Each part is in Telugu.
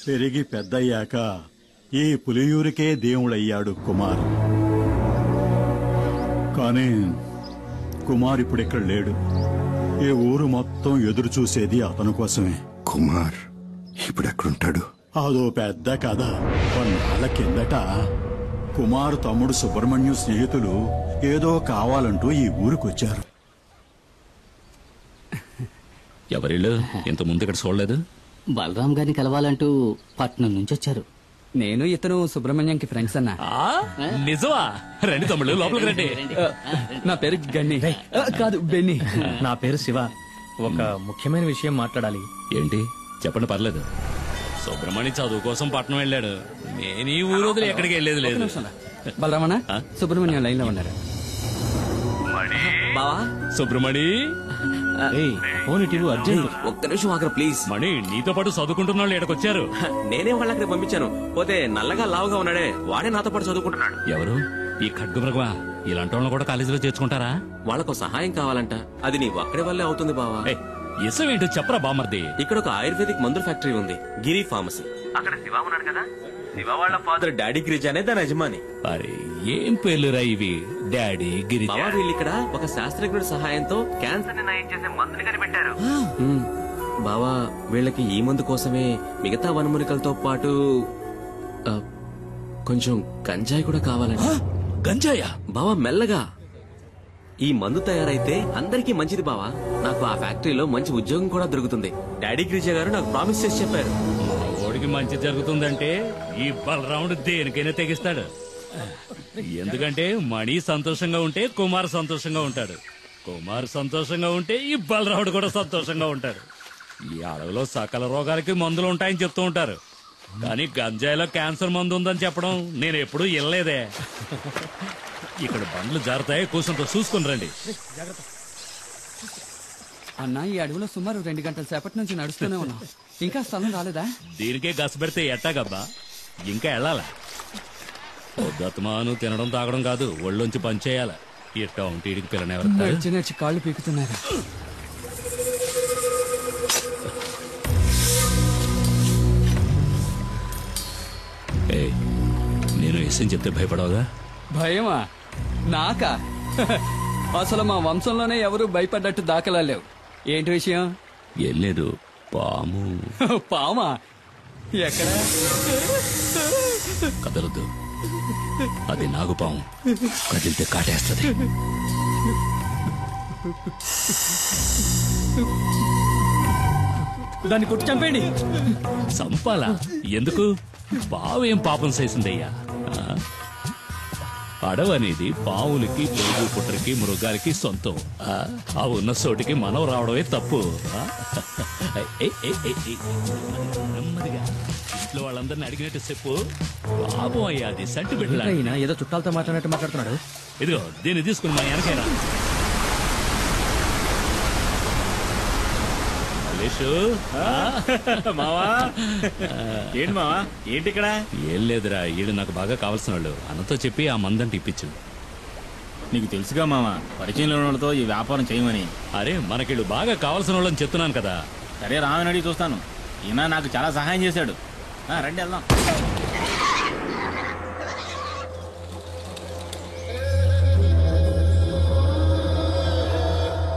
పెరిగి పెద్దయ్యాక ఈ పులియూరికే దేవుడయ్యాడు కుమార్. కానీ కుమార్ ఇప్పుడిక్కడ లేడు. ఈ ఊరు మొత్తం ఎదురు చూసేది అతని కోసమే. కుమార్ ఇప్పుడెక్కడుంటాడు? అదో పెద్ద కథ. కొన్నాళ్ళ కిందట కుమార్ తమ్ముడు సుబ్రహ్మణ్యం స్నేహితులు ఏదో కావాలంటూ ఈ ఊరికొచ్చారు. ఎవరిళ్ళు ఇంత ముందు ఇక్కడ చూడలేదు? బలరాం గారిని కలవాలంటూ పట్నం నుంచి వచ్చారు. నేను ఇతను సుబ్రహ్మణ్యంకి ఫ్రెండ్స్ అన్నా. నిజమా? రండి తమ్ముళ్ళు, లోపలికి రండి. నా పేరు గన్ని కాదు, బెన్ని. నా పేరు శివ. ఒక ముఖ్యమైన విషయం మాట్లాడాలి. ఏంటి చెప్పండి, పర్లేదు. సుబ్రహ్మణ్యం చదువు కోసం పట్నం వెళ్ళాడు. నేను ఈ ఊరు వదిలి ఎక్కడికి వెళ్ళేది లేదు. బలరామనా? సుబ్రహ్మణ్యం లైన్ లో ఉన్నారు. బావా సుబ్రహ్మణి, ఒక్క నిమిషం ఆగరా ప్లీజ్. మణి, నీతో పాటు చదువుకుంటున్న వాళ్ళు ఎక్కడికొచ్చారు? నేనే వాళ్ళకి పంపించాను. పోతే నల్లగా లావుగా ఉన్నాడే వాడే నాతో పాటు చదువుకుంటున్నాడు. ఎవరు? ఈ ఖడ్గమృగమా? ఇలాంటి వాళ్ళని కూడా కాలేజీలో చేర్చుకుంటారా? వాళ్ళకు సహాయం కావాలంట. అది నీ ఒక్కడి వల్లే అవుతుంది బావా. ఇసం ఏంటో చెప్పరా బామర్ది. ఇక్కడ ఒక ఆయుర్వేదిక్ మందుల ఫ్యాక్టరీ ఉంది, గిరి ఫార్మసీ. అక్కడ శివ ఉన్నాడు కదా, శివ వాళ్ళ ఫాదర్ డాడీ గిరిజ అనే దాని యజమాని. అరే ఏం పేర్లురా ఇవి, డాడీ గిరిజ. బావా వీళ్ళు ఇక్కడ ఒక శాస్త్రజ్ఞుడి సహాయంతో క్యాన్సర్ ని నయం చేసే మందుని కనిపెట్టారు. బావా వీళ్ళకి ఈ మందు కోసమే మిగతా వనమూలికలతో పాటు కొంచెం గంజాయి కూడా కావాలండి. గంజాయా? బావా మెల్లగా. ఈ మందు తయారైతే అందరికీ మంచిది బావా. నాకు ఆ ఫ్యాక్టరీలో మంచి ఉద్యోగం కూడా దొరుకుతుంది. డాడీ గిరిజ గారు నాకు ప్రామిస్ చేసి చెప్పారు. ఓడికి మంచి జరుగుతుందంటే ఈ బలరాముడు దేనికైనా తెగిస్తాడు. ఎందుకంటే మణి సంతోషంగా ఉంటే కుమార్ సంతోషంగా ఉంటాడు. కుమార్ సంతోషంగా ఉంటే ఈ బలరాముడు కూడా సంతోషంగా ఉంటాడు. ఈ అడవిలో సకల రోగాలకి మందులు ఉంటాయని చెప్తూ ఉంటారు, కానీ గంజాయిలో క్యాన్సర్ మందు ఉందని చెప్పడం నేను ఎప్పుడూ వినలేదే. ఇక్కడ బండ్లు జారుతాయి, కూర్చొంతో చూసుకుని రండి. అన్నా ఈ అడవిలో సుమారు 2 గంటల సేపటి నుంచి నడుస్తూనే ఉన్నాం. ఇంకా స్థలం రాలేదా? దీనికే గస పెడితే ఎట్టాగబ్బా, ఇంకా వెళ్ళాలా? పొద్దుమాను తినడం తాగడం కాదు, ఒళ్ళొంచి పనిచేయాల. ఇట్టా ఉంటే ఇడికి పిల్లనెవరు నడిచి కాళ్ళు పీకుతున్నారు. నేను విషయం చెప్తే భయపడవుగా? భయమా? నాకా? అసలు మా వంశంలోనే ఎవరు భయపడ్డట్టు దాఖలా లేవు. ఏంటి విషయం? ఏం లేదు, పాము. పామా? ఎక్కడ? కదలదు, అది నాగుపాము. కదిలితే కాటేస్తుంది. దాన్ని కొట్టి చంపేయండి. చంపాలా? ఎందుకు? పావు ఏం పాపం చేసిందయ్యా? అడవనేది పావులకి, పెరుగు పుట్టరికి, మృగాలకి సొంతం. ఆ ఉన్న చోటికి మనం రావడమే తప్పు. నెమ్మదిగా ఇంట్లో వాళ్ళందరినీ అడిగినట్టు చెప్పు. పాపం అయ్యా, అది సంటి బిడ్డ. ఏదో చుట్టాలతో మాట్లాడినట్టు మాట్లాడుతున్నాడు. ఇదిగో దీన్ని తీసుకుని మా వెనకైనా. మావా ఏంటి మావా, ఏంటి ఇక్కడ? ఏం లేదురా, ఈడు నాకు బాగా కావాల్సిన వాళ్ళు. అన్నతో చెప్పి ఆ మందంటే ఇప్పించు. నీకు తెలుసుగా మావా, పరిచయం లేని వాళ్ళతో ఈ వ్యాపారం చేయమని. అరే మనకిళ్ళు బాగా కావాల్సిన వాళ్ళని చెప్తున్నాను కదా. సరే రామని అడిగి చూస్తాను. ఈయన నాకు చాలా సహాయం చేశాడు. రండి వెళ్దాం.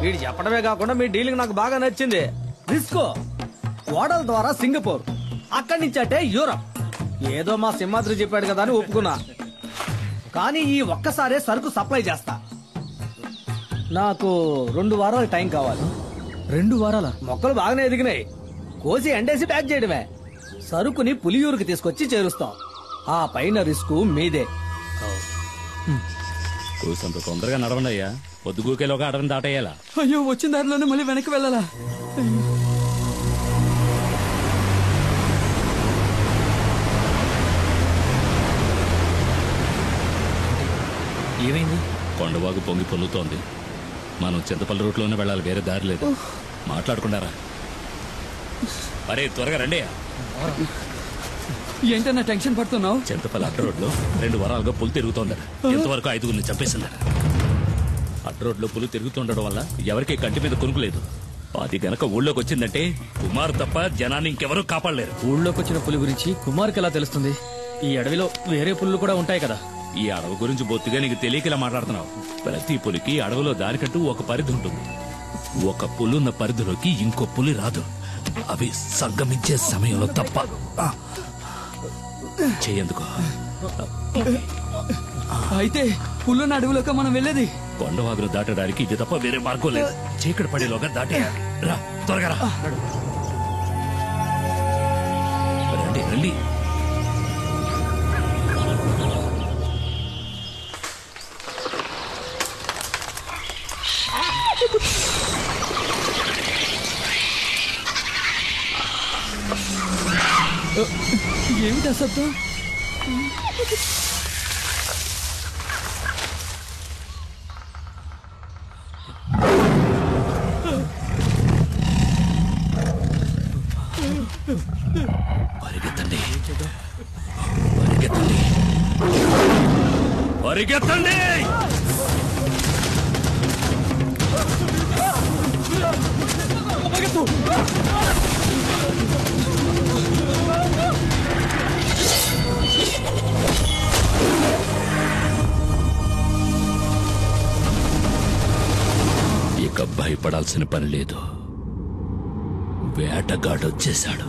వీడు చెప్పడమే కాకుండా మీ డీలింగ్ నాకు బాగా నచ్చింది. రిస్కో ఓడల ద్వారా సింగపూర్, అక్కడి నుంచి అంటే యూరప్. ఏదో మా సింహాద్రి చెప్పాడు కదా అని ఒప్పుకున్నా. కానీ ఈ ఒక్కసారే సరుకు సప్లై చేస్తా. నాకు 2 వారాల టైం కావాలి. 2 వారాల? మొక్కలు బాగానే ఎదిగినాయి. కోసి ఎండేసి ప్యాక్ చేయడమే. సరుకుని పులియూరుకి తీసుకొచ్చి చేరుస్తాం. ఆ పైన రిస్క్ మీదే. కూసంత తొందరగా నడవండి అయ్యా, పొద్దుగూకేలోగా అడవిని దాటేయాలా. అయ్యో, వచ్చిన దారిలోనే మళ్ళీ వెనక్కి వెళ్ళాలా? ఏమైంది? కొండవాగు పొంగి పొల్లుతోంది. మనం చింతపల్లి రూట్లోనే వెళ్ళాలి, వేరే దారి లేదు. మాట్లాడుకున్నారా? అరే త్వరగా రండి. ఏంటన్నా టెన్షన్ పడుతున్నావు? చింతపల్లి అడ్డ రోడ్లో 2 వారాలుగా పులి తిరుగుతోందట. ఇంతవరకు 5గురిని చంపేసిందట. అడ్డ రోడ్లో పులి తిరుగుతుండడం వల్ల ఎవరికి కంటి మీద కొనుక్కు లేదు. అది గనక ఊళ్ళోకి వచ్చిందంటే కుమార్ తప్ప జనాన్ని ఇంకెవరూ కాపాడలేరు. ఊళ్ళోకి వచ్చిన పులి గురించి కుమార్కి ఎలా తెలుస్తుంది? ఈ అడవిలో వేరే పులులు కూడా ఉంటాయి కదా. ఈ అడవి గురించి బొత్తిగా నీకు తెలియకలా మాట్లాడుతున్నావు. ప్రతి పులికి అడవిలో దానికంటూ ఒక పరిధి ఉంటుంది. ఒక పులున్న పరిధిలోకి ఇంకో పులి రాదు. అవి సంగమించే సమయంలో తప్ప. చెయ్యందుకో. అయితే పుల్లున్న అడవిలోకి మనం వెళ్ళేది? కొండవాగులు దాటడానికి ఇది తప్ప వేరే మార్గం లేదు. చీకటి పడేలోగా దాటేయాలి. రా, త్వరగా రా. రండి రండి. ఏమిటా శబ్దం? పరిగెత్తండి, పరిగెత్తండి, పరిగెత్తండి. ఇక భయపడాల్సిన పని లేదు. వేటగాడొచ్చేశాడు.